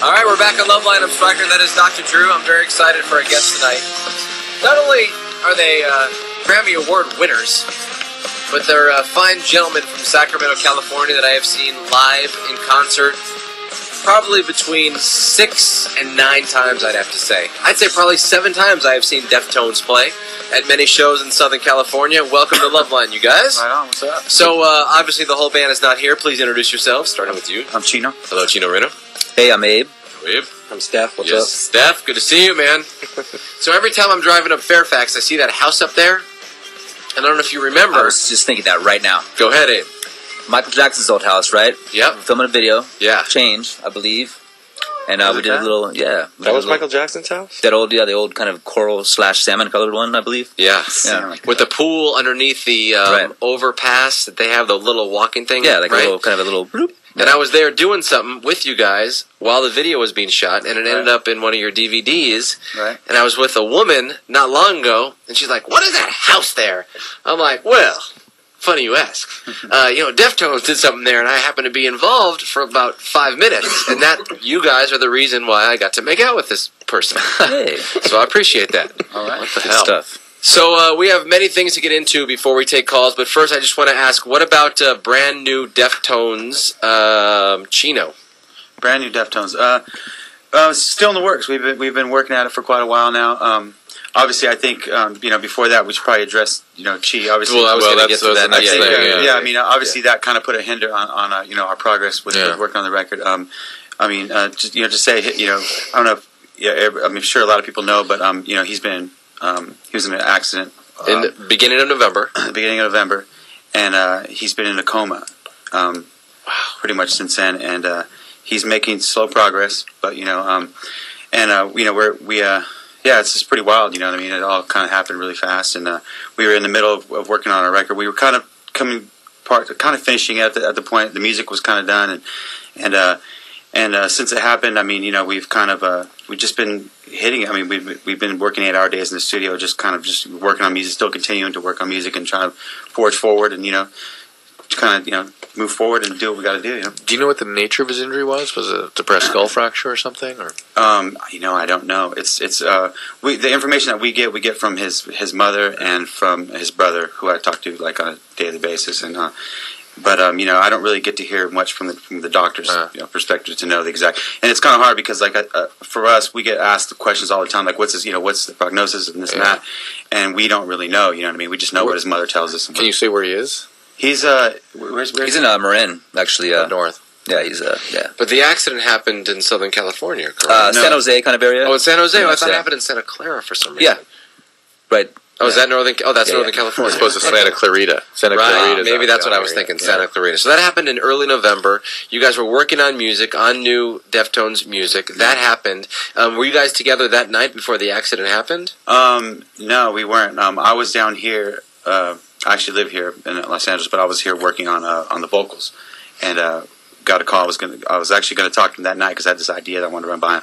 All right, we're back on Loveline. I'm Striker. That is Dr. Drew. I'm very excited for our guest tonight. Not only are they Grammy Award winners, but they're fine gentlemen from Sacramento, California that I have seen live in concert probably between 6 and 9 times, I'd have to say. I'd say probably 7 times I have seen Deftones play at many shows in Southern California. Welcome to Loveline, you guys. Right on, what's up? So, obviously the whole band is not here. Please introduce yourselves, starting with you. I'm Chino. Hello, Chino Reno. Hey, I'm Abe. Abe. I'm Steph. What's yes, up? Steph, good to see you, man. So every time I'm driving up Fairfax, I see that house up there. And I don't know if you remember. I was just thinking that right now. Go ahead, Abe. Michael Jackson's old house, right? Yep. We're filming a video. Yeah. Change, I believe. And we did a little, That was Michael Jackson's house? That old, the old kind of coral / salmon colored one, I believe. Yeah. Yeah. With the pool underneath the overpass that they have, the little walking thing. Yeah, like right? a little, kind of a little. Bloop. And I was there doing something with you guys while the video was being shot, and it ended up in one of your DVDs. Right. And I was with a woman not long ago, and she's like, "What is that house there?" I'm like, "Well, funny you ask. Deftones did something there, and I happened to be involved for about 5 minutes, and that you guys are the reason why I got to make out with this person." Hey. So I appreciate that. All right. What the Good hell? stuff. So we have many things to get into before we take calls, but first I just want to ask, what about brand new Deftones, Chino? Brand new Deftones. Still in the works. We've been working at it for quite a while now. Obviously, I think before that we should probably address Chi. Obviously, Well, I was going to get to that next thing. Yeah, I mean, obviously that kind of put a hinder on our progress with working on the record. Just to say, I don't know if I'm sure a lot of people know, but he was in an accident In the beginning of November. and he's been in a coma pretty much since then, and he's making slow progress, but it's just pretty wild, you know what I mean? It all kind of happened really fast, and we were in the middle of working on our record. We were kind of finishing at the point the music was kind of done, and since it happened, I mean, we've kind of we've just been hitting it. I mean, we've been working 8-hour days in the studio, just working on music, still continuing to work on music and trying to forge forward and move forward and do what we got to do. Do you know what the nature of his injury was? Was it a depressed skull fracture or something? Or I don't know. It's the information that we get from his mother and from his brother, who I talk to like on a daily basis, and but I don't really get to hear much from the doctor's perspective to know the exact. And it's kind of hard because for us, we get asked the questions all the time, like what's the prognosis and this and that, and we don't really know. You know what I mean? We just know what his mother tells us. can you say where he is? He's He's in Marin, actually. North. Yeah, he's But the accident happened in Southern California, correct? San Jose kind of area. Oh, in San Jose? Yeah, I thought it happened in Santa Clara for some reason. Yeah. Right. Oh, is that Northern? Oh, that's Northern California. It's supposed to Santa Clarita. Right, maybe that's what I was thinking, Santa Clarita. So that happened in early November. You guys were working on music, on new Deftones music. That happened. Were you guys together that night before the accident happened? No, we weren't. I was down here. I actually live here in Los Angeles, but I was here working on the vocals, and got a call. I was actually going to talk to him that night because I had this idea that I wanted to run by him.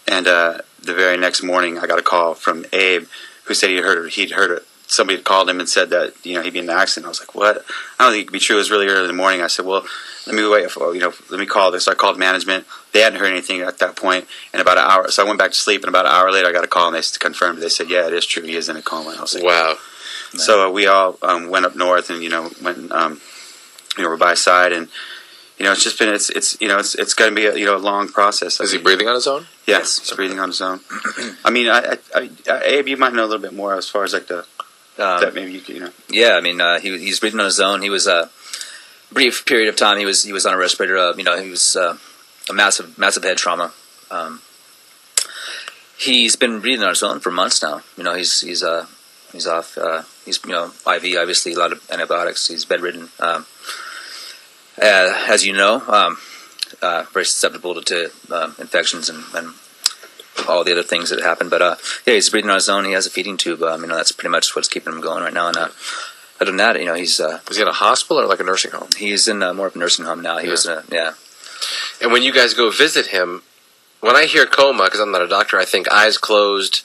And the very next morning, I got a call from Abe, who said he'd heard it. Somebody had called him and said that he'd be in an accident. I was like, what? I don't think it could be true. It was really early in the morning. I said, well, let me wait. Let me call this. So I called management. They hadn't heard anything at that point in about an hour. So I went back to sleep, and about an hour later, I got a call, and they confirmed. They said, yeah, it is true. He is in a coma. And I was like, wow. So we all went up north, and went we're by his side, and it's just been it's going to be a long process. Is he breathing on his own? Yes, he's breathing on his own. I mean, Abe, you might know a little bit more as far as like that maybe you could, Yeah, I mean, he's breathing on his own. He was a brief period of time. He was on a respirator. He was a massive head trauma. He's been breathing on his own for months now. He's off. He's IV, obviously a lot of antibiotics. He's bedridden. As you know, very susceptible to infections and all the other things that happen. But he's breathing on his own. He has a feeding tube. That's pretty much what's keeping him going right now. And other than that, he's. Is he in a hospital or like a nursing home? He's in more of a nursing home now. He was And when you guys go visit him, when I hear coma, because I'm not a doctor, I think eyes closed,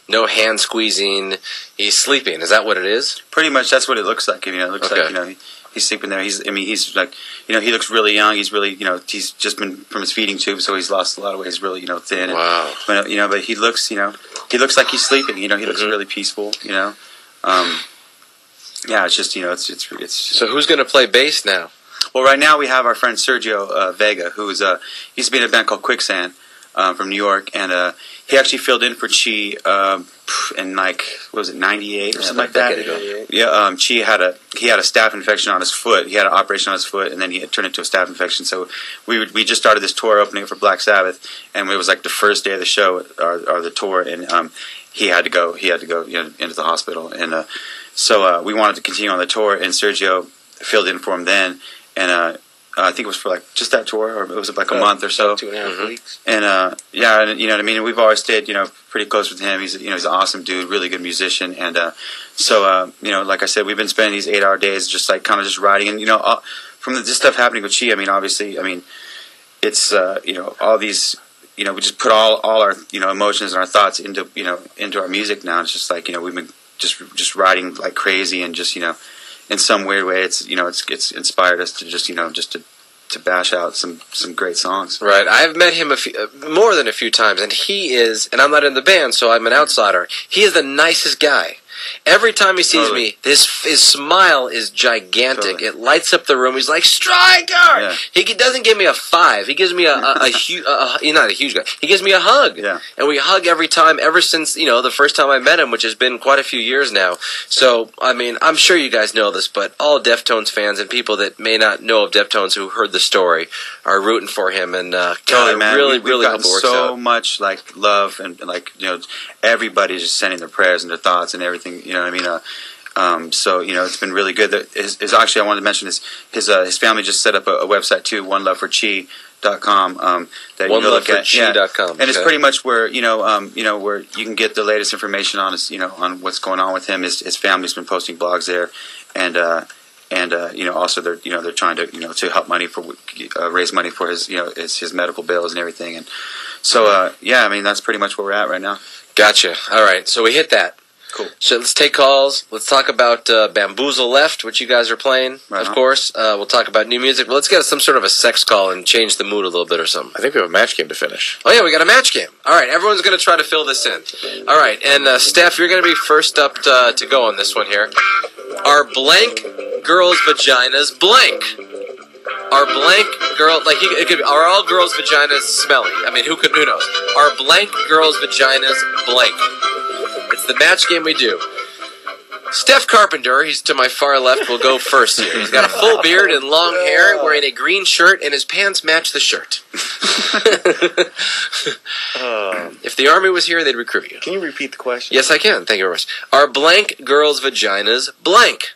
no hand squeezing, he's sleeping. Is that what it is? Pretty much, that's what it looks like. It looks like He's sleeping there. He's like, he looks really young. He's really, he's just been from his feeding tube, so he's lost a lot of weight. He's really, thin. Wow. But but he looks, he looks like he's sleeping. He looks really peaceful. Yeah, it's just, it's. So who's going to play bass now? Well, right now we have our friend Sergio Vega, who's used to be in a band called Quicksand from New York, and he actually filled in for Chi in like, what was it, 98 or something like that. Yeah, Chi had a staph infection on his foot. He had an operation on his foot, and then he had turned into a staph infection. So we just started this tour opening for Black Sabbath, and it was like the first day of the show or the tour, and he had to go into the hospital, and so we wanted to continue on the tour, and Sergio filled in for him then, and I think it was for like just that tour, or it was like a month or so. 2.5 weeks. And yeah, and you know what I mean. And we've always stayed, pretty close with him. He's he's an awesome dude, really good musician. And so like I said, we've been spending these 8-hour days just like kind of just writing. And from this stuff happening with Chi, obviously, it's all these. We just put all our emotions and our thoughts into our music now. It's just like we've been just writing like crazy, and just in some weird way, it's it's inspired us to just to bash out some great songs. Right. I've met him more than a few times, and he is, and I'm not in the band, so I'm an outsider. He is the nicest guy. Every time he sees me, his smile is gigantic. Totally. It lights up the room. He's like, Striker! Yeah. He doesn't give me a 5. He gives me a huge, not a huge guy. He gives me a hug. Yeah. And we hug every time, ever since, the first time I met him, which has been quite a few years now. So, I'm sure you guys know this, but all Deftones fans and people that may not know of Deftones who heard the story are rooting for him. And, totally, man. really We've hope it works out. So much, like, love and like, everybody's just sending their prayers and their thoughts and everything. So it's been really good. His actually, I wanted to mention his family just set up a website too, oneloveforchi.com. That you can look at, oneloveforchi.com, and it's pretty much where where you can get the latest information on his on what's going on with him. His family's been posting blogs there, and also they're trying to to help money for raise money for his medical bills and everything. And so that's pretty much where we're at right now. Gotcha. All right, so we hit that. Cool. So let's take calls. Let's talk about Bamboozle Left, which you guys are playing, of course. We'll talk about new music. But let's get some sort of a sex call and change the mood a little bit or something. I think we have a match game to finish. Oh, yeah, we got a match game. All right, everyone's going to try to fill this in. All right, and Steph, you're going to be first up to go on this one here. Are blank girls' vaginas blank? Are blank girl it could be, are all girls' vaginas smelly? Who knows? Are blank girls' vaginas blank? It's the match game we do. Steph Carpenter, he's to my far left, will go first here. He's got a full beard and long hair, wearing a green shirt, and his pants match the shirt. If the Army was here, they'd recruit you. Can you repeat the question? Yes, I can. Thank you very much. Are blank girls' vaginas blank?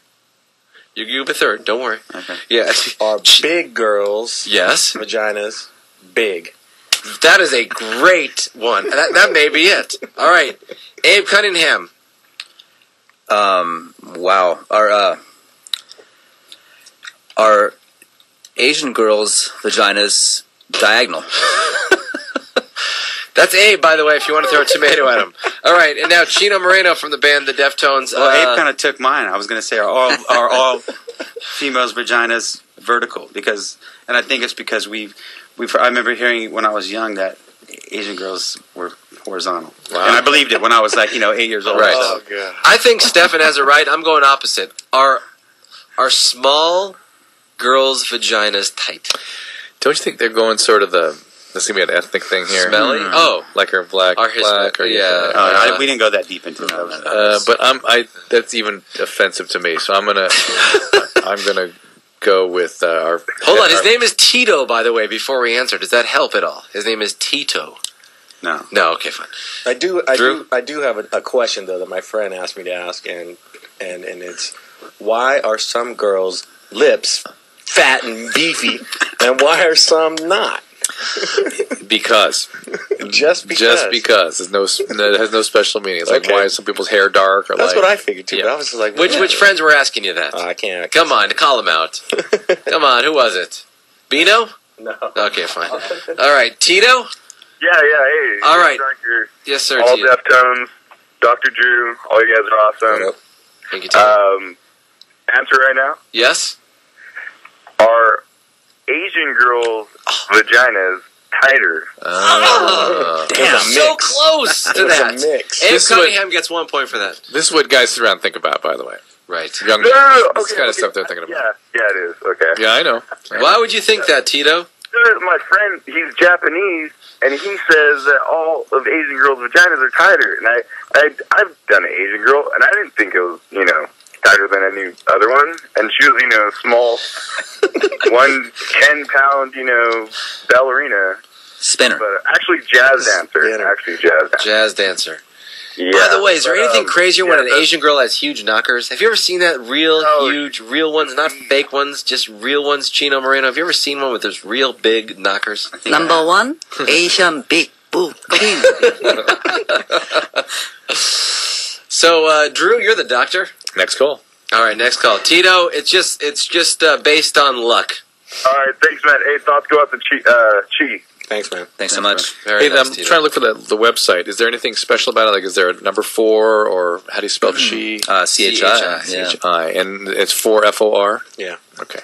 You be third. Don't worry. Okay. Yeah. Are big girls' vaginas big? That is a great one. That may be it. All right. Abe Cunningham. Wow. Are Asian girls' vaginas diagonal? That's Abe, by the way, if you want to throw a tomato at him. All right, and now Chino Moreno from the band The Deftones. Well, Abe kind of took mine. I was going to say, are all females' vaginas vertical? And I think it's because I remember hearing when I was young that Asian girls were horizontal. Wow. And I believed it when I was 8 years old. Right. Oh, God. I think Stefan has it right. I'm going opposite. Are small girls' vaginas tight? Don't you think they're going sort of this is going to be an ethnic thing here? Smelly? Mm-hmm. Oh. Like her black, or we didn't go that deep into that. But that's even offensive to me. So I'm gonna go with our. Hold on, his name is Tito, by the way. Before we answer, does that help at all? His name is Tito. No. Okay, fine. I do have a question though that my friend asked me to ask, and it's why are some girls' lips fat and beefy, and why are some not? Because. Just because. It has no special meaning. It's like, why is some people's hair dark? That's what I figured too. Yeah. But I was just like, which friends were asking you that? I can't. Come on, call them out. Come on, who was it? Bino? No. Okay, fine. All right, Tito? Yeah, hey. All right. Doctor, yes, sir. all Tito. Deftones, Dr. Drew, all you guys are awesome. Thank you, Tito. Answer right now? Yes? are Asian girls' vaginas tighter? Damn, so close to There's that. a mix. Abe This is what- Cunningham gets 1 point for that. This is what guys sit around and think about, by the way. Right. Young No, men. This okay, kind of okay. stuff they're thinking about. Yeah, it is. Okay. Yeah, I know. Why would you think that, Tito? My friend, he's Japanese, and he says that all of Asian girls' vaginas are tighter. And I've done an Asian girl, and I didn't think it was, tighter than any other one. And she was, small, 10-pound, ballerina. Spinner. But actually jazz dancer. Jazz dancer. Yeah, By the way, is there but, anything crazier when an that's- Asian girl has huge knockers? Have you ever seen that? Huge, real ones, not fake ones, just real ones, Chino Moreno? Have you ever seen one with those real big knockers? Number one, Asian big boob queen. So, Drew, you're the doctor. Next call. All right, next call. Tito, it's just based on luck. All right, thanks, man. Hey, thoughts go out to Chi. Thanks, man. Thanks so much. Very Hey, nice, I'm Tito. trying to look for the website. Is there anything special about it? Like, is there a number 4, or how do you spell she? CHI. Yeah. CHI. And it's 4FOR? Yeah. Okay.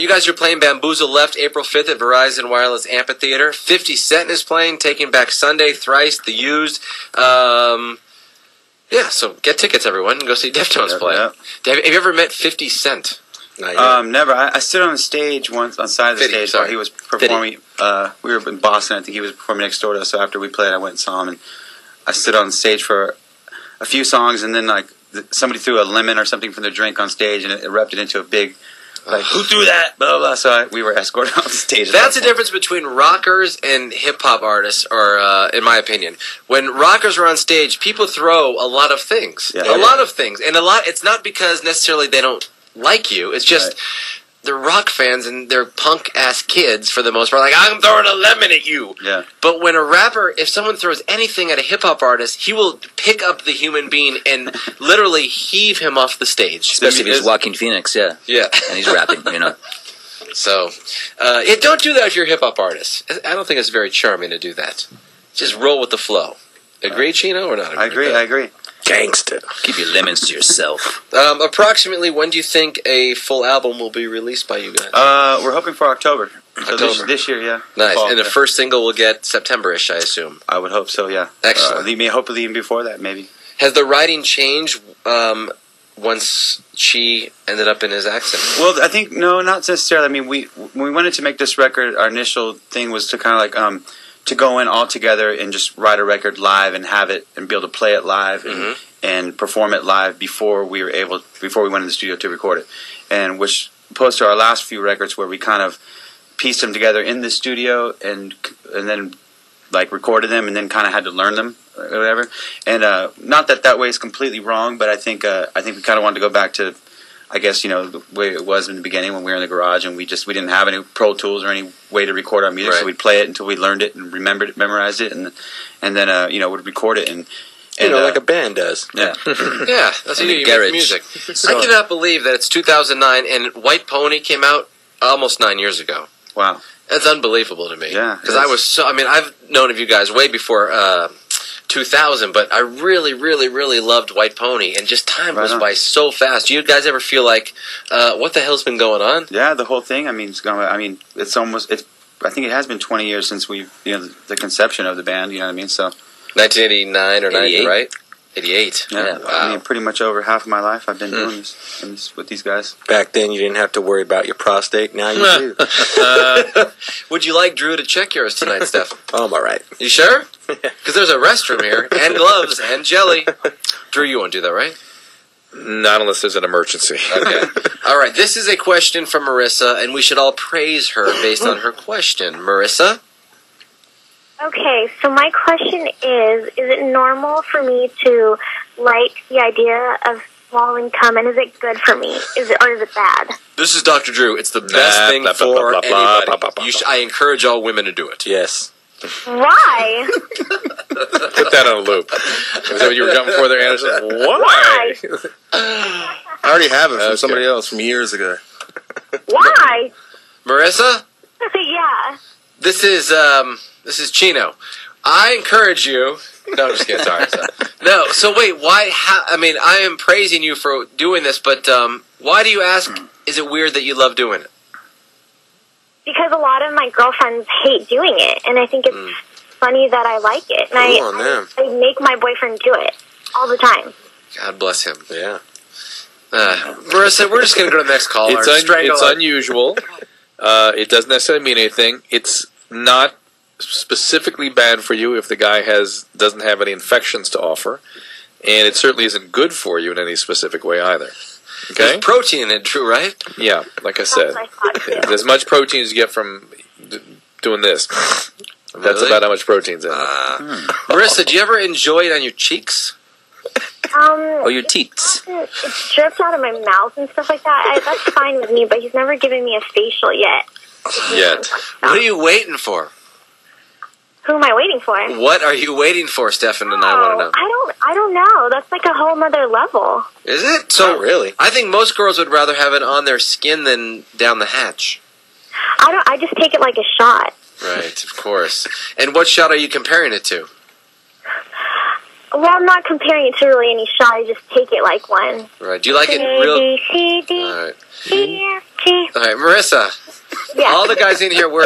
You guys are playing Bamboozle Left April 5th at Verizon Wireless Amphitheater. 50 Cent is playing, Taking Back Sunday, Thrice, The Used. Yeah, so get tickets, everyone, and go see Deftones play. Yep. Have you ever met 50 Cent? Not yet. Never. I stood on the stage once, on the side of the 50, stage sorry. while he was performing. We were in Boston. I think he was performing next door to us. So after we played, I went and saw him, and I stood on the stage for a few songs, and then somebody threw a lemon or something from their drink on stage, and it erupted into a big, who threw that? Blah blah. Blah. So we were escorted off the stage. That's the difference between rockers and hip-hop artists, or in my opinion. When rockers are on stage, people throw a lot of things. Yeah. A lot of things. And it's not because necessarily they don't like you. It's just they're rock fans and they're punk-ass kids for the most part. Like, I'm throwing a lemon at you. Yeah. But when a rapper, if someone throws anything at a hip-hop artist, he will pick up the human being and literally heave him off the stage. Especially if he's Joaquin Phoenix, yeah. Yeah. And he's rapping, So, don't do that if you're a hip-hop artist. I don't think it's very charming to do that. Just roll with the flow. Agree, Chino, or not? I agree. Gangster. Keep your lemons to yourself. Approximately, when do you think a full album will be released by you guys? We're hoping for October. So October. this year, yeah. Nice. Fall, And the yeah. first single will get September-ish, I assume. I would hope so, yeah. Excellent. Hopefully even before that, maybe. Has the writing changed once she ended up in his accident? Well, I think no, not necessarily. I mean, when we wanted to make this record, our initial thing was to kind of to go in all together and just write a record live and have it and be able to play it live and perform it live before we went in the studio to record it, and which opposed to our last few records where we kind of pieced them together in the studio and then recorded them and then kind of had to learn them or whatever. And not that way is completely wrong, but I think we kind of wanted to go back to, I guess, the way it was in the beginning when we were in the garage and we didn't have any Pro Tools or any way to record our music, Right. so we'd play it until we learned it and memorized it, and then would record it and like a band does. yeah. Yeah, that's how you garage. make music. I cannot believe that it's 2009 and White Pony came out almost 9 years ago. Wow. That's unbelievable to me. Yeah, Because I've known of you guys way before 2000, but I really, really, really loved White Pony, and just time goes on. by so fast. Do you guys ever feel like, what the hell's been going on? Yeah, the whole thing. I mean, it's almost. I think it has been 20 years since the conception of the band. You know what I mean? So 1989 or 90, 88. right? 88. yeah, Wow. I mean, pretty much over half of my life I've been doing this with these guys. Back then, you didn't have to worry about your prostate. Now you do. Would you like Drew to check yours tonight, Steph? Oh, I'm all right. You sure? Because there's a restroom here, and gloves, and jelly. Drew, you won't do that, right? Not unless there's an emergency. Okay. All right, this is a question from Marissa, and we should all praise her based on her question. Marissa? Okay, so my question is it normal for me to like the idea of swallowing cum, and is it good for me? Or is it bad? This is Dr. Drew. It's the best Blah, thing blah, for blah, blah, blah, anybody. blah, blah, blah, I encourage all women to do it. Yes. Why? Put that on a loop. Is that what you were jumping for there, Anderson? Why? I already have it from Okay. somebody else from years ago. Why? Marissa, Yeah. this is Chino. I encourage you. No, I'm just kidding. Sorry. No. So wait, why? I am praising you for doing this, but why do you ask? Is it weird that you love doing it? because a lot of my girlfriends hate doing it, and I think it's funny that I like it, and I make my boyfriend do it all the time. God bless him. Yeah. Marissa, we're just going to go to the next caller. It's unusual. It doesn't necessarily mean anything. It's not specifically bad for you if the guy doesn't have any infections to offer, and it certainly isn't good for you in any specific way either. Okay? There's protein in it, Drew, right? Yeah, like I said. That's what I thought, too. As much protein as you get from doing this. That's Really? about how much protein's in it. Marissa, do you ever enjoy it on your cheeks? Oh, your teats. It drips out of my mouth and stuff like that. That's fine with me, but he's never given me a facial yet. What are you waiting for? Who am I waiting for? What are you waiting for, Stefan and I want to know? I don't know. That's like a whole nother level. Is it? So Not really. I think most girls would rather have it on their skin than down the hatch. I just take it like a shot. Right, of course. And what shot are you comparing it to? Well, I'm not comparing it to really any shot. I just take it like one. Right. Do you like it A, real? B, C, D, All right. E, F, G. All right, Marissa. Yeah. All the guys in here, we're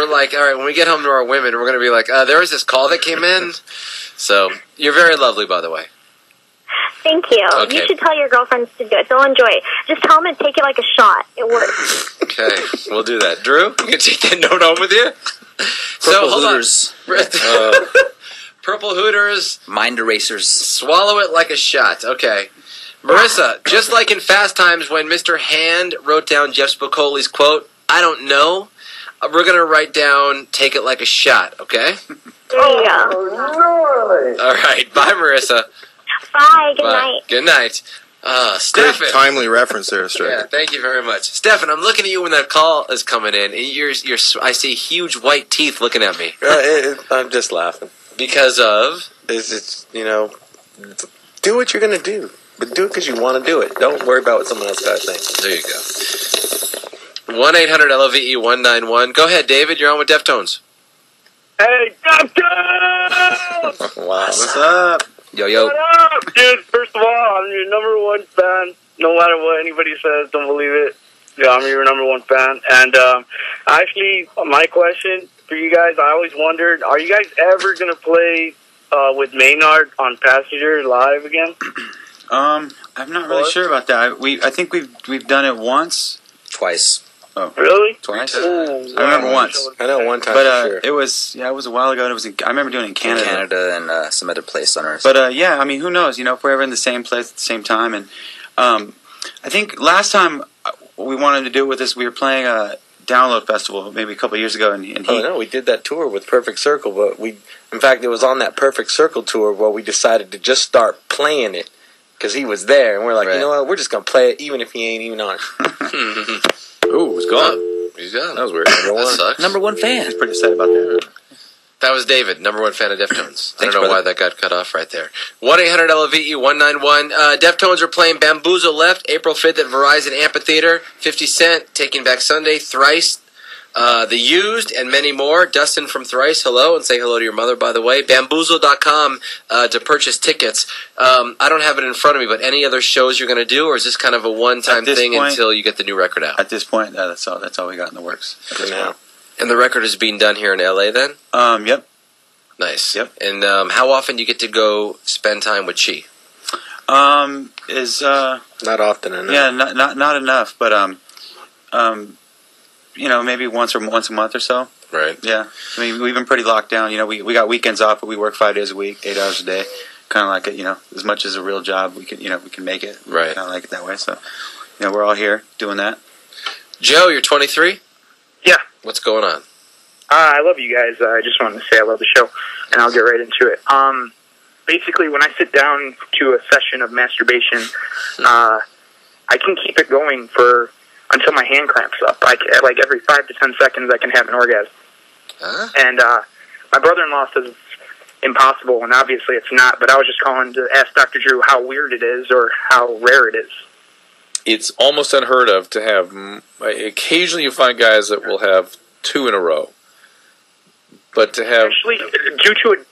like, all right, when we get home to our women, we're going to be like, there was this call that came in. So, you're very lovely, by the way. Thank you. Okay. You should tell your girlfriends to do it. They'll enjoy it. Just tell them to take it like a shot. It works. Okay, we'll do that. Drew, you can take that note home with you? Purple hold Hooters. on. Purple Hooters. Mind erasers. Swallow it like a shot. Okay. Marissa, just like in Fast Times when Mr. Hand wrote down Jeff Spicoli's quote, I don't know, we're going to write down take it like a shot, okay? There you go. All right. Bye, Marissa. Bye. Good Bye. night. Good night. Great Stefan. timely reference there, Yeah, Striker. thank you very much. Stefan, I'm looking at you when that call is coming in. And I see huge white teeth looking at me. I'm just laughing. Because of? It's do what you're going to do. But do it because you want to do it. Don't worry about what someone else got to think. There you go. 1-800-LOVE-191. Go ahead, David. You're on with Deftones. Hey, Deftones! Wow. What's up? Yo. What up? Dude, first of all, I'm your number one fan. No matter what anybody says, don't believe it. Yeah, I'm your number one fan. And actually, my question for you guys, I always wondered, are you guys ever going to play with Maynard on Passenger live again? I'm not really sure about that. I think we've done it once. Twice. Oh, Really? twice. Ooh, I remember once. I know one time But for sure. it was a while ago. And it was I remember doing it in Canada. Canada and some other place on Earth. But yeah, I mean, who knows? If we're ever in the same place at the same time. And I think last time we wanted to do it with this, we were playing a Download Festival maybe a couple of years ago, and he. Oh no, we did that tour with Perfect Circle, but in fact, it was on that Perfect Circle tour where we decided to just start playing it because he was there, and we're like, Right. you know what, we're just gonna play it even if he ain't even on it. Ooh, it's gone. He's gone. That was weird. That sucks. Number one fan. He's pretty upset about that. That was David, number one fan of Deftones. I don't Thanks, know brother. why that got cut off right there. 1-800-LOVE-191. Deftones are playing Bamboozle Left, April 5th at Verizon Amphitheater. 50 Cent, Taking Back Sunday, Thrice, The Used, and many more. Dustin from Thrice, hello, and say hello to your mother, by the way. Bamboozle.com to purchase tickets. I don't have it in front of me, but any other shows you're going to do, or is this kind of a one-time At this thing point- until you get the new record out? At this point, that's all we got in the works. At For this now. point. And the record is being done here in LA then? Yep. Nice. Yep. And how often do you get to go spend time with Chi? Not often enough. Yeah, not enough, but maybe once a month or so. Right. Yeah, I mean, we've been pretty locked down. We got weekends off, but we work 5 days a week, 8 hours a day. Kind of like it, as much as a real job, we can make it. Right. Kind of like it that way. So, we're all here doing that. Joe, you're 23? Yeah. What's going on? I love you guys. I just wanted to say I love the show, and I'll get right into it. Basically, when I sit down to a session of masturbation, I can keep it going until my hand cramps up. Like every 5 to 10 seconds, I can have an orgasm. Huh? And my brother-in-law says it's impossible, and obviously it's not. But I was just calling to ask Dr. Drew how weird it is or how rare it is. It's almost unheard of to have. Occasionally, you find guys that will have 2 in a row, but to have Actually, due to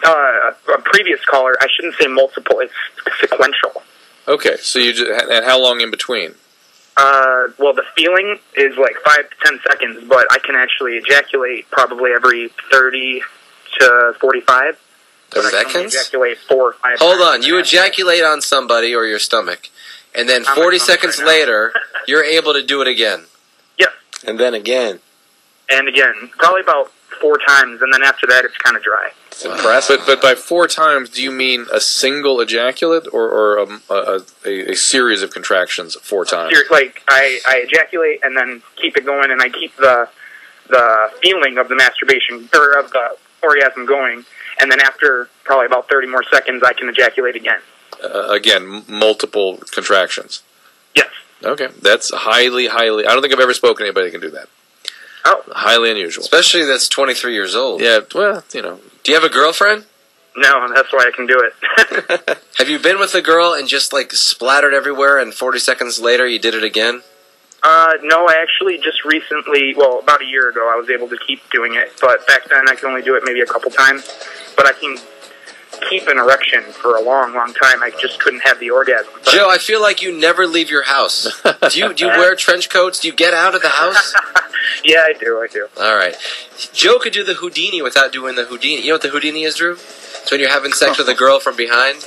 a previous caller, I shouldn't say multiple. It's sequential. okay. So you just, and how long in between? Well, the feeling is like 5 to 10 seconds, but I can actually ejaculate probably every 30 to 45. But I can only Seconds? ejaculate 4 or 5 Hold times. on. You ejaculate on somebody or your stomach, and then On my 40 stomach seconds right now. later, you're able to do it again. Yes, And then again. and again, probably about 4 times, and then after that, it's kind of dry. It's impressive. But by 4 times, do you mean a single ejaculate or a series of contractions 4 times? Like I ejaculate and then keep it going, and I keep the feeling of the masturbation or of the orgasm going, and then after probably about 30 more seconds, I can ejaculate again. Again, multiple contractions. Yes. Okay, that's highly. I don't think I've ever spoken to anybody that can do that. Oh. Highly unusual. Especially that's 23 years old. Yeah, well, you know. Do you have a girlfriend? No, that's why I can do it. Have you been with a girl and just like splattered everywhere, and 40 seconds later you did it again? No, I actually just recently, well, about a year ago, I was able to keep doing it, but back then I could only do it maybe a couple times. But I can keep an erection for a long, long time. I just couldn't have the orgasm. But Joe, I feel like you never leave your house. Do you wear trench coats? Do you get out of the house? yeah, I do. All right. Joe could do the Houdini without doing the Houdini. You know what the Houdini is, Drew? It's when you're having sex with a girl from behind,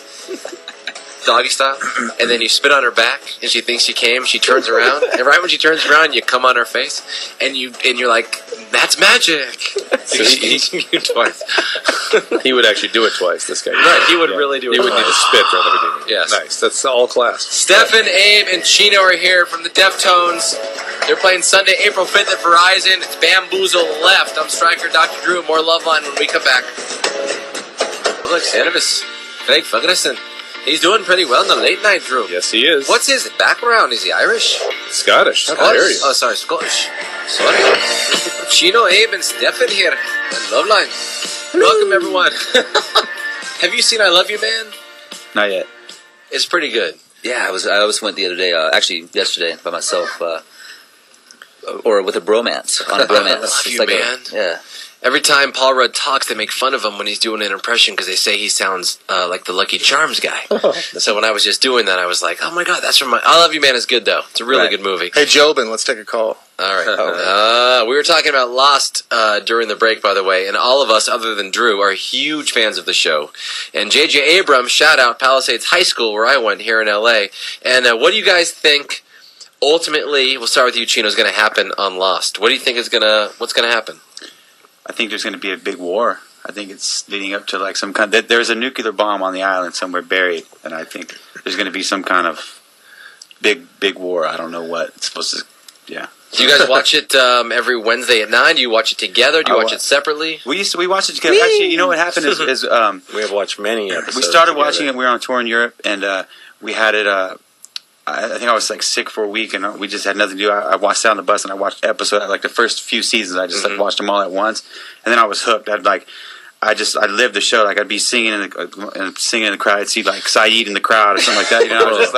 doggy style, and then you spit on her back, and she thinks you came. She turns around, and right when she turns around, you come on her face, and you're like, "That's magic." So you twice. He would actually do it twice, this guy. Right, he would really do it He would twice. need to spit during the beginning. Yes. Nice. That's all class. Stefan, Abe, and Chino are here from the Deftones. They're playing Sunday, April 5th at Verizon. It's Bamboozle Left. I'm Striker, Dr. Drew. More Loveline when we come back. Look, Cannabis. Craig Ferguson. He's doing pretty well in the late night, Drew. Yes, he is. What's his background? Is he Irish? Scottish? How Scottish? dare you? Oh, sorry, Scottish. Sorry. Chino, Abe, and Stefan here. And Loveline. Welcome, everyone. Have you seen I Love You, Man? Not yet. It's pretty good. Yeah, I was went the other day, actually yesterday by myself, or with a bromance on a bromance. Love It's you, like man. Yeah. Every time Paul Rudd talks, they make fun of him when he's doing an impression because they say he sounds like the Lucky Charms guy. So when I was just doing that, I was like, oh my God, that's from I Love You, Man is good, though. It's a really Right. good movie. Hey, Jobin, let's take a call. All right. We were talking about Lost during the break, by the way, and all of us, other than Drew, are huge fans of the show. And J.J. Abrams, shout out Palisades High School, where I went here in L.A. And what do you guys think, ultimately, we'll start with you, Chino, is going to happen on Lost? What do you think what's going to happen? I think there's going to be a big war. I think it's leading up to like some kind. There's a nuclear bomb on the island somewhere buried, and I think there's going to be some kind of big war. I don't know what it's supposed to. Yeah. Do you guys watch it every Wednesday at 9? Do you watch it together? Do you watch it separately? We watched it together. Actually, you know what happened is We have watched many episodes. we started together. watching it. We were on tour in Europe, and we had it. I think I was like sick for a week, and we just had nothing to do. I watched it on the bus, and I watched episode like the first few seasons. I just like watched them all at once, and then I was hooked. I lived the show. Like I'd be singing in the crowd. I'd see like Saeed in the crowd or something like that. You know, I was just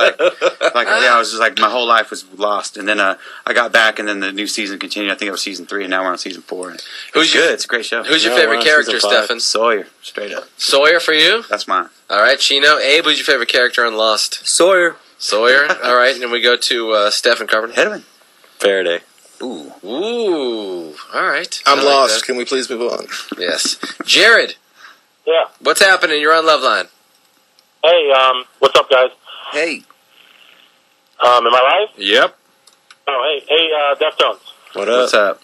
I was just like my whole life was lost. And then I got back, and then the new season continued. I think it was season 3, and now we're on season 4. And Who's good? It's a great show. Who's your Yeah, favorite we're on character, season 5. Stefan? Sawyer? Straight up. Sawyer for you? That's mine. All right, Chino. Abe, who's your favorite character on Lost? Sawyer. Sawyer. All right, and then we go to Stefan Carpenter. Hedman. Faraday. Ooh. Ooh. All right. I'm I like lost. that. Can we please move on? Yes. Jared. Yeah. What's happening? You're on Loveline. Hey, what's up, guys? Hey. Am I live? Yep. Oh, hey, Deftones. What up? What's up?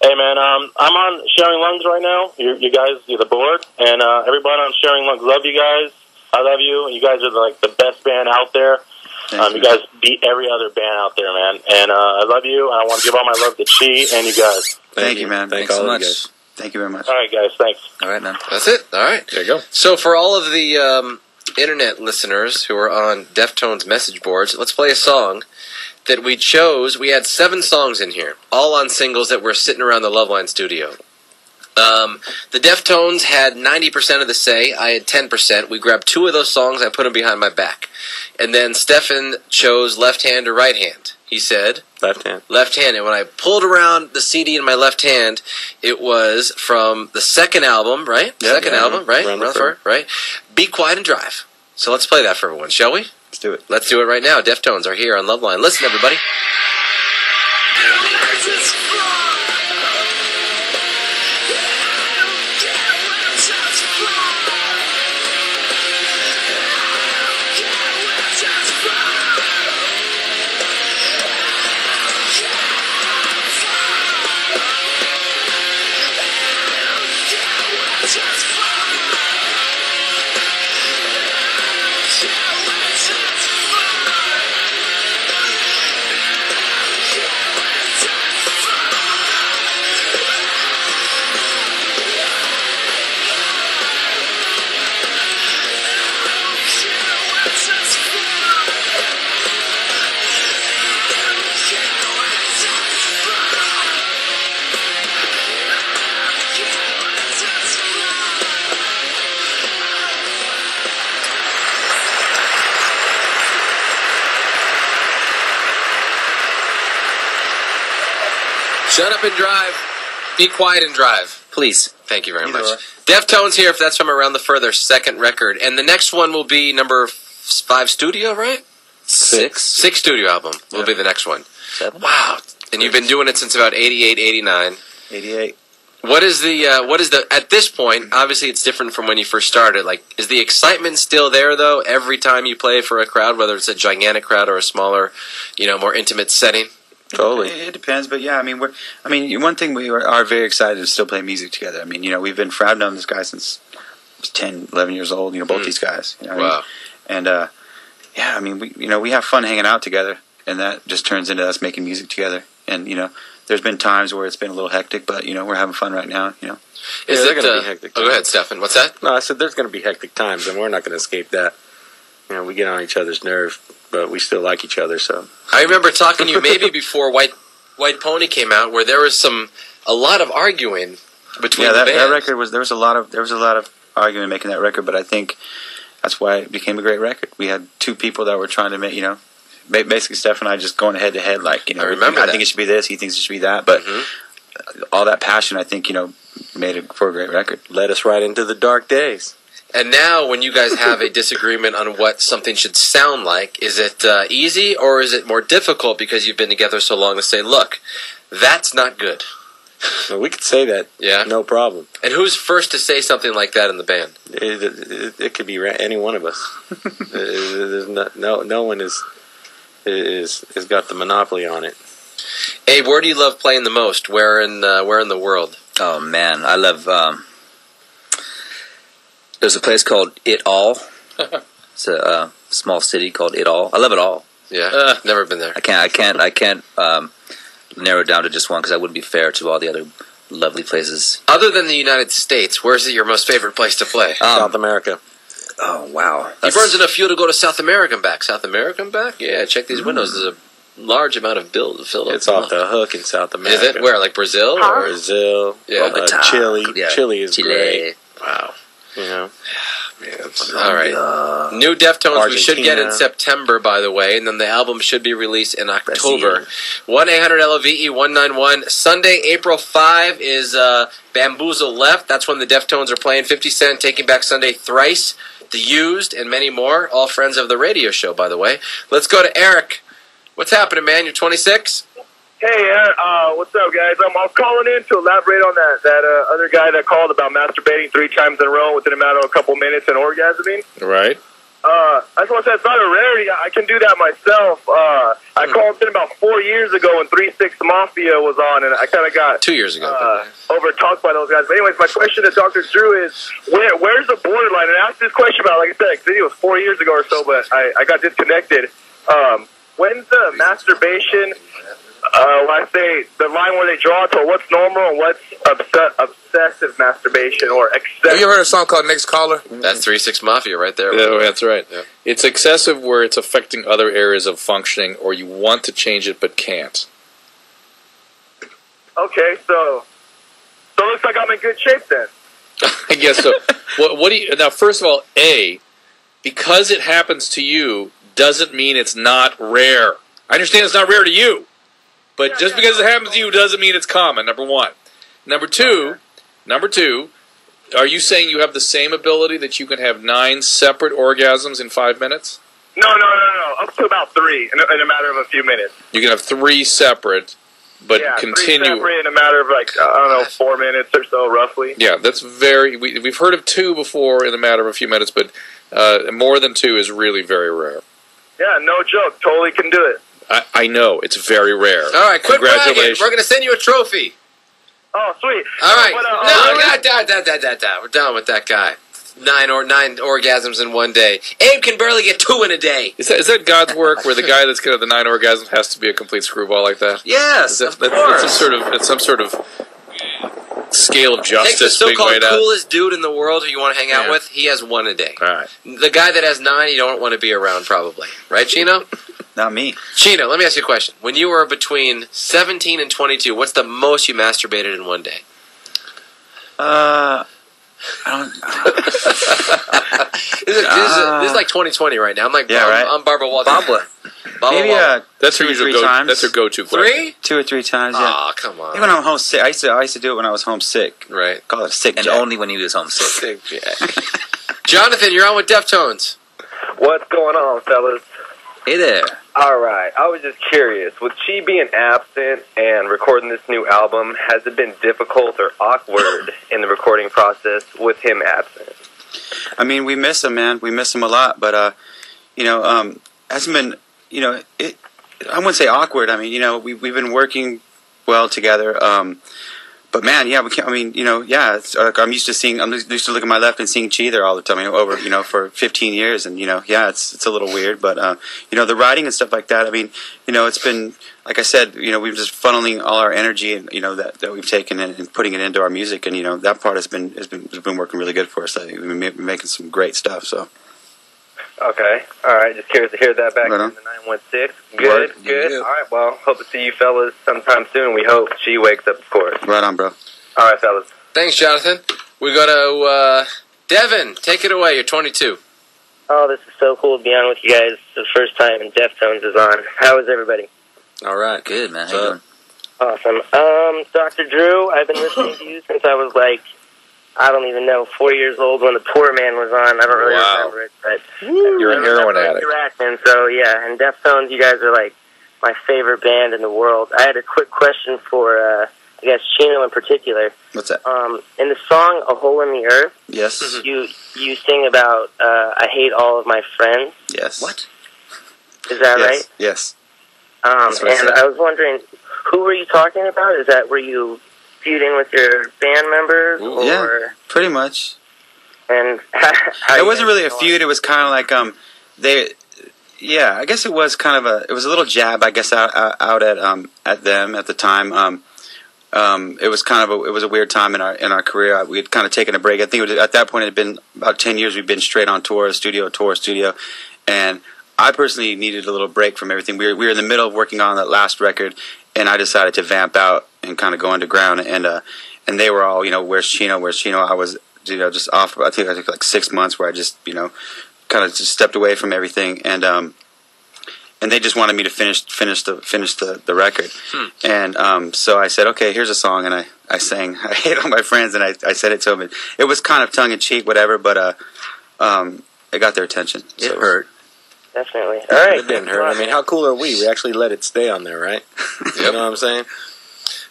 Hey, man, I'm on Sharing Lungs right now. You guys, you're the board, and everybody on Sharing Lungs love you guys. I love you. You guys are like the best band out there. You guys beat every other band out there, man. And I love you, and I want to give all my love to Chi and you guys. Thank you, man. Thank Thanks all so of much. you guys. Thank you very much. All right, guys, thanks. All right, man. That's it. All right. There you go. So for all of the internet listeners who are on Deftones message boards, let's play a song that we chose. We had 7 songs in here, all on singles that were sitting around the Loveline studio. The Deftones had 90% of the say. I had 10%. We grabbed 2 of those songs. I put them behind my back. And then Stefan chose left hand or right hand. He said Left hand. left hand. And when I pulled around the CD in my left hand, it was from the second album, right? Yeah, second yeah. album, right? Run the Run the right? Be Quiet and Drive. So let's play that for everyone, shall we? Let's do it. Let's do it right now. Deftones are here on Loveline. Listen, everybody. Shut up and drive. Be quiet and drive. Please. Thank you very much. Deftones here, if that's from Around the Fur, their second record. And the next one will be number 5 studio, right? 6. 6 studio album will be the next one. 7. Wow. And you've been doing it since about 88, 89. 88. What is the, at this point, obviously it's different from when you first started, like, is the excitement still there, though, every time you play for a crowd, whether it's a gigantic crowd or a smaller, more intimate setting? Totally. It depends, but yeah, one thing we are very excited to still play music together. We've been frowning on this guy since 10, 11 years old, both these guys. Wow. And, we have fun hanging out together, and that just turns into us making music together. And, there's been times where it's been a little hectic, but, we're having fun right now, Is there it going to be hectic times? Go ahead, Stefan. What's that? No, I said there's going to be hectic times, and we're not going to escape that. We get on each other's nerve, but we still like each other, so. I remember talking to you maybe before White Pony came out, where there was a lot of arguing between the bands. That record there was a lot of arguing making that record, but I think that's why it became a great record. We had two people that were trying to make, basically Steph and I just going head to head, like, I remember that. think it should be this, he thinks it should be that, but all that passion, I think, made it for a great record. Led us right into the dark days. And now, when you guys have a disagreement on what something should sound like, is it easy or is it more difficult because you've been together so long to say, look, that's not good? Well, we could say that, no problem. And who's first to say something like that in the band? It could be any one of us. No one is got the monopoly on it. Abe, where do you love playing the most? Where in the world? Oh man, I love. There's a place called It All. It's a small city called It All. I love it all. Yeah, never been there. I can't narrow it down to just one because that wouldn't be fair to all the other lovely places. Other than the United States, where's it your most favorite place to play? South America. Oh wow! He burns enough fuel to go to South America and back. South America and back? Yeah, check these windows. There's a large amount of bill to fill up. It's off the hook in South America. Is it? Where? Like Brazil? Or Brazil. Yeah. Chile. Yeah. Chile is great. Wow. Man. All right. New Deftones we should get in September, by the way, and then the album should be released in October. 1-800-LOVE-191. Sunday, April 5 is Bamboozle Left. That's when the Deftones are playing. 50 Cent, Taking Back Sunday, Thrice, The Used, and many more. All friends of the radio show, by the way. Let's go to Eric. What's happening, man? You're 26? Hey, what's up, guys? I was calling in to elaborate on that other guy that called about masturbating 3 times in a row within a matter of a couple minutes and orgasming. Right. I just want to say it's not a rarity. I can do that myself. I called in about 4 years ago when 3-6 Mafia was on, and I kind of got 2 years ago over-talked by those guys. But anyways, my question to Dr. Drew is, where's the borderline? And I asked this question about, like I said, it was 4 years ago or so, but I got disconnected. When's the masturbation? I say the line where they draw to what's normal and what's obsessive masturbation or excessive. Have you heard a song called Next Caller? That's 3-6 Mafia right there. Yeah, that's right. Yeah. It's excessive where it's affecting other areas of functioning, or you want to change it but can't. Okay, so it looks like I'm in good shape then. I guess so. What do you now? First of all, because it happens to you doesn't mean it's not rare. I understand it's not rare to you. But just because it happens to you doesn't mean it's common, number one. Number two, are you saying you have the same ability that you can have 9 separate orgasms in 5 minutes? No. Up to about 3 in a matter of a few minutes. You can have 3 separate but Yeah, 3 continue. separate in a matter of like, I don't know, 4 minutes or so, roughly. Yeah, that's very. We've heard of 2 before in a matter of a few minutes, but more than 2 is really very rare. Yeah, no joke. Totally can do it. I know it's very rare. All right, quit bragging. Congratulations. We're going to send you a trophy. Oh, sweet. All right. But, We're done with that guy. 9 orgasms in one day. Abe can barely get 2 in a day. Is that God's work, where the guy that's got the 9 orgasms has to be a complete screwball like that? Yes, That's some sort of scale of Take the justice being so-called weighed out. coolest dude in the world who you want to hang out Yeah. with. He has 1 a day. All right. The guy that has 9, you don't want to be around, probably. Right, Chino? Not me. Chino, let me ask you a question. When you were between 17 and 22, what's the most you masturbated in one day? I don't. This is like 2020 right now. I'm like, Yeah, right. I'm Barbara Walters. Maybe That's her 2 or 3 usual times. That's her go-to question. 3? 2 or 3 times. Yeah. Aw, come on. Even when I'm homesick, I used to do it when I was homesick. Right. Call it sick. And Jack. only when he was homesick. Jonathan, you're on with Deftones. What's going on, fellas? Hey there. All right. I was just curious. With she being absent and recording this new album, has it been difficult or awkward in the recording process with him absent? I mean, we miss him, man. We miss him a lot, but hasn't been. I wouldn't say awkward. I mean, we've been working well together. But man, yeah, we can't. I mean, it's like I'm used to look at my left and seeing Chi there all the time. Over for 15 years, and it's a little weird, but the writing and stuff like that. I mean, it's been like I said, we've just funneling all our energy and that we've taken and putting it into our music, and that part has been working really good for us. We've been making some great stuff. So. Okay. All right. Just curious to hear that back Right in on. the 916. Good. Good. All right. Well, hope to see you fellas sometime soon. We hope she wakes up, of course. Right on, bro. All right, fellas. Thanks, Jonathan. We go to Devin. Take it away. You're 22. Oh, this is so cool to be on with you guys. The first time Deftones is on. How is everybody? All right. Good, man. How you doing? Awesome. Dr. Drew, I've been listening to you since I was like, I don't even know, 4 years old when the Poor Man was on. I don't really remember it, but You're a heroin addict. And so, yeah, and Deftones, you guys are like my favorite band in the world. I had a quick question for, I guess, Chino in particular. What's that? In the song "A Hole in the Earth," Yes. you sing about I hate all of my friends. Yes. What? Is that Yes. right? Yes. And what I said. I was wondering, who were you talking about? Were you feuding with your band members? Ooh, or yeah, pretty much. And It wasn't really a feud. It was kind of like Yeah, I guess it was kind of it was a little jab, I guess, out at them at the time. It was kind of it was a weird time in our career. We had kind of taken a break. I think at that point it had been about 10 years. We'd been straight on tour, studio, and I personally needed a little break from everything. We were in the middle of working on that last record, and I decided to vamp out and kind of go underground. And they were all, where's Chino? Where's Chino? I was, just off. I think like 6 months where I just, kind of just stepped away from everything, and they just wanted me to finish the record. And so I said, okay, here's a song, and I sang I Hate All My Friends, and I said it to them. It was kind of tongue in cheek, whatever, but it got their attention. So It hurt. Definitely. All right. It didn't hurt. I mean, how cool are we? We actually let it stay on there, right? You know what I'm saying?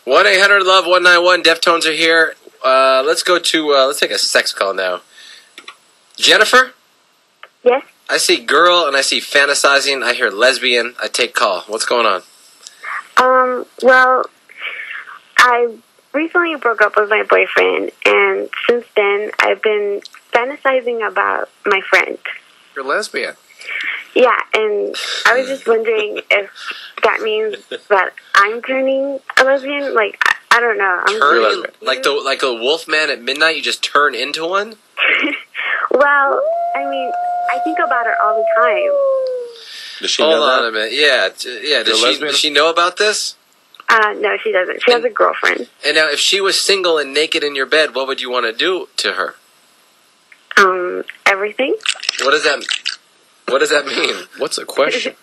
1-800-LOVE-191. Deftones are here. Let's go to let's take a sex call now. Jennifer? Yes? I see girl and I see fantasizing. I hear lesbian. I take call. What's going on? Well, I recently broke up with my boyfriend, and since then I've been fantasizing about my friend. You're lesbian. Yeah, and I was just wondering if that means that I'm turning a lesbian. Like, I don't know. Turning like a wolf man at midnight. You just turn into one. Well, I mean, I think about her all the time. Does she Hold know on that? a minute. Yeah. Does she know about this? No, she doesn't. She has a girlfriend. And now, if she was single and naked in your bed, what would you want to do to her? Everything. What does that mean? What's a question?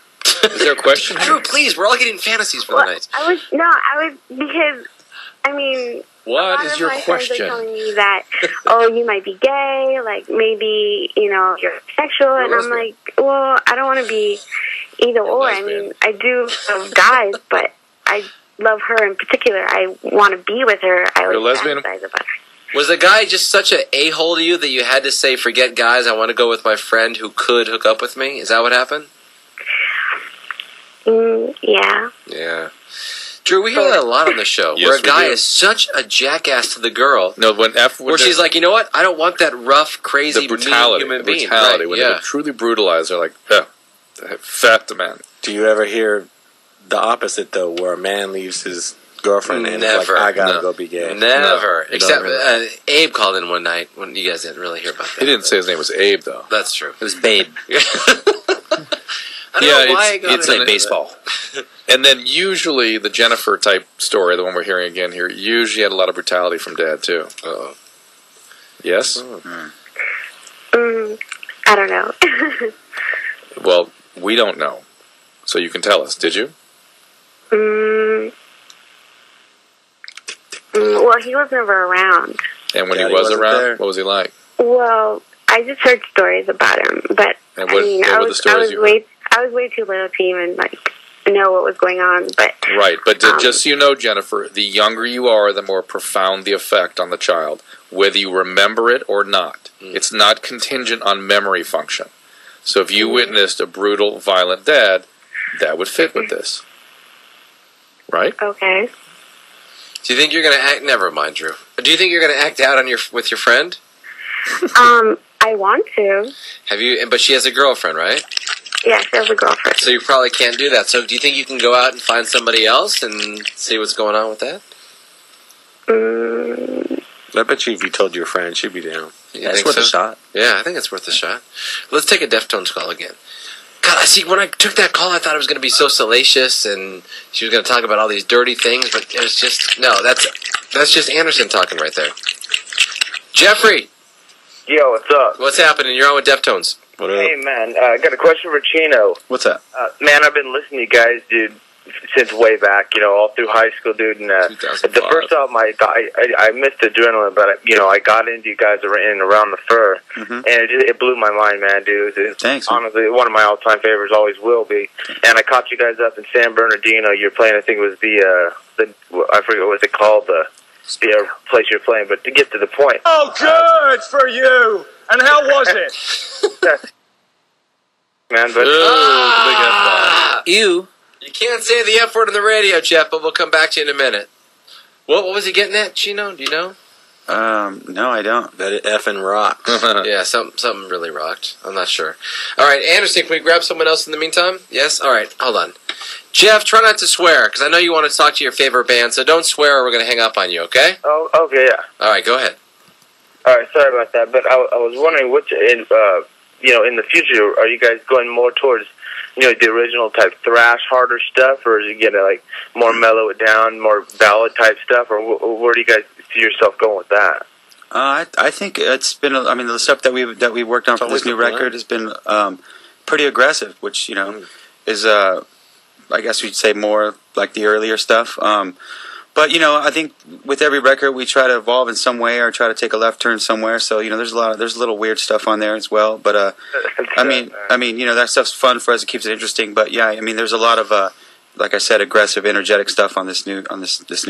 Is there a question? Drew, please. We're all getting fantasies for the night. I was because, I mean, What is your my friends question? are telling me that, you might be gay, like maybe, you're sexual, and I'm like, well, I don't want to be either or. I mean, I do love guys, but I love her in particular. I want to be with her. I You're a would lesbian? fantasize about her. Was the guy just such an a-hole to you that you had to say, forget guys, I want to go with my friend who could hook up with me? Is that what happened? Yeah. Yeah. Drew, we hear that a lot on the show, Yes, where a we guy do. is such a jackass to the girl, No, where she's like, you know what? I don't want that rough, crazy, the brutality, mean human the being. brutality. Right, When yeah. they're truly brutalized, they're like, fat the man. Do you ever hear the opposite though, where a man leaves his girlfriend and is Never. like, I gotta No. go be gay? Never. No, Except no. Abe called in one night when you guys didn't really hear about that. He didn't say his name was Abe, though. That's true. It was Babe. I don't know why I got It's into like that. baseball. And then usually the Jennifer type story, the one we're hearing again here, usually had a lot of brutality from Dad, too. Uh-oh. Yes? I don't know. Well, we don't know. So you can tell us. Did you? Well, he was never around. And when Daddy he was wasn't around, there. what was he like? Well, I just heard stories about him, but And what- I mean, what I were the was stories you heard? I was way too little to even like know what was going on. But Right, but just so you know, Jennifer, the younger you are, the more profound the effect on the child, whether you remember it or not. It's not contingent on memory function. So if you witnessed a brutal, violent dad, that would fit with this. Right? okay, Do you think you're going to act? Never mind, Drew. Do you think you're going to act out on with your friend? I want to. Have you? But she has a girlfriend, right? Yeah, she has a girlfriend. So you probably can't do that. So do you think you can go out and find somebody else and see what's going on with that? I bet you if you told your friend, she'd be down. You It's think worth so? a shot. Yeah, I think it's worth a shot. Let's take a Deftones call again. God, I see. When I took that call, I thought it was going to be so salacious, and she was going to talk about all these dirty things. But it was just no. That's just Anderson talking right there. Jeffrey, Yo, what's up? what's happening? You're on with Deftones. What up? Hey, man, I got a question for Chino. What's that? Man, I've been listening to you guys, dude, since way back, all through high school, dude. And the 2005. first album, I missed Adrenaline, but, I got into you guys in Around the Fur, and it blew my mind, man, dude. It's Thanks, man. honestly one of my all-time favorites, always will be. And I caught you guys up in San Bernardino. You're playing, I think it was I forget what was it called, the place you're playing, but to get to the point. Oh, good for you. And how was it? Man, but You. You can't say the F word on the radio, Jeff, but we'll come back to you in a minute. What was he getting at, Chino? Do you know? No, I don't. That it effing rocks. Yeah, something really rocked. I'm not sure. All right, Anderson, can we grab someone else in the meantime? Yes? All right, hold on. Jeff, try not to swear, because I know you want to talk to your favorite band, so don't swear or we're going to hang up on you, okay? Oh, okay, yeah. All right, go ahead. All right, sorry about that, but I was wondering in the future, are you guys going more towards, the original type thrash, harder stuff, or is it getting more mellow it down, more ballad type stuff, or where do you guys see yourself going with that? I think it's been. The stuff that we worked on for this new record has been pretty aggressive, which is I guess we'd say more like the earlier stuff. But I think with every record we try to evolve in some way or try to take a left turn somewhere. So there's a little weird stuff on there as well. But that stuff's fun for us. It keeps it interesting. But yeah, there's a lot of like I said, aggressive, energetic stuff on this new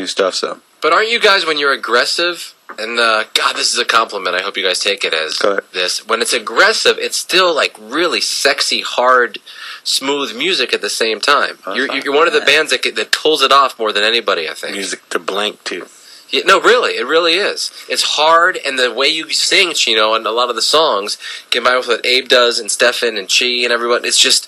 stuff. So. But aren't you guys, when you're aggressive, and God, this is a compliment, I hope you guys take it as this, when it's aggressive, it's still really sexy, hard, smooth music at the same time. You're one of the bands that pulls it off more than anybody, I think. Music to blank to. Yeah, no, really, it really is. It's hard, and the way you sing, Chino, and a lot of the songs, combined with what Abe does, and Stefan, and Chi, and everyone, it's just...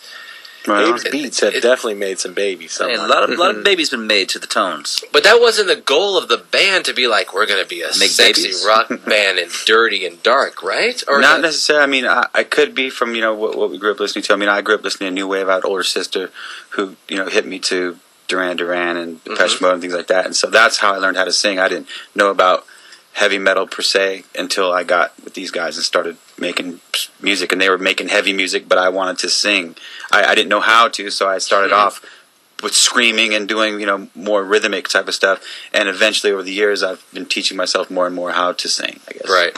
Abe's beats have definitely made some babies. Hey, a lot of babies been made to the Tones. But that wasn't the goal of the band, to be like, we're going to be a Make sexy babies? rock band and dirty and dark, right? Or Not necessarily. I could be from what we grew up listening to. I grew up listening to new wave. I had an older sister who hit me to Duran Duran and Depeche Mode and things like that. And so that's how I learned how to sing. I didn't know about heavy metal per se until I got with these guys and started making music. And they were making heavy music, but I wanted to sing. I didn't know how to, so I started off with screaming and doing more rhythmic type of stuff. And eventually, over the years, I've been teaching myself more and more how to sing, I guess. Right.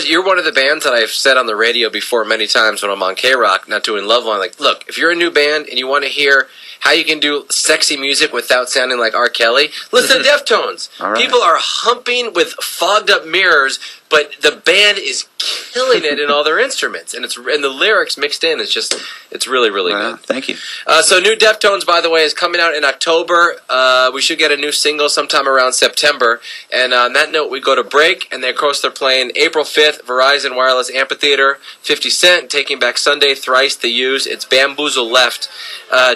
You're one of the bands that I've said on the radio before many times when I'm on K-Rock, not doing Loveline, look, if you're a new band and you want to hear how you can do sexy music without sounding like R. Kelly, listen to Deftones. All right. People are humping with fogged up mirrors, but the band is killing it in all their instruments, and the lyrics mixed in. It's really good. Thank you. So new Deftones, by the way, is coming out in October. We should get a new single sometime around September. And on that note, we go to break, and then of course they're playing April 5th, Verizon Wireless Amphitheater, 50 Cent, Taking Back Sunday, Thrice the Use. It's Bamboozle Left.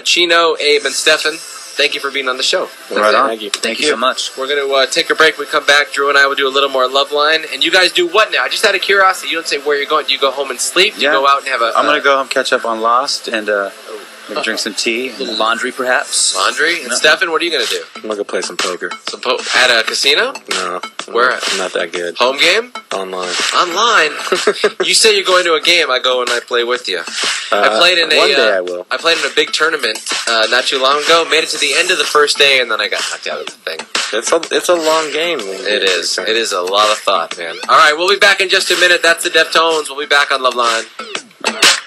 Chino, Abe, and Stefan, thank you for being on the show. Right on. Thank you so much. We're going to take a break. When we come back, Drew and I will do a little more Loveline. And you guys do what now? Just out of curiosity, you don't say where you're going. Do you go home and sleep? Do you go out and have a... I'm going to go home, catch up on Lost, and maybe drink some tea. A little laundry, perhaps. Laundry? And Stefan, what are you going to do? I'm going to go play some poker. At a casino? No. Where at? Not that good. Home game? Online. Online? You say you're going to a game, I go and I play with you. I played in one day I will. I played in a big tournament not too long ago, made it to the end of the first day, and then I got knocked out of the thing. It's a long game. It is. It is a lot of thought, man. All right, we'll be back in just a minute. That's the Deftones. We'll be back on Loveline.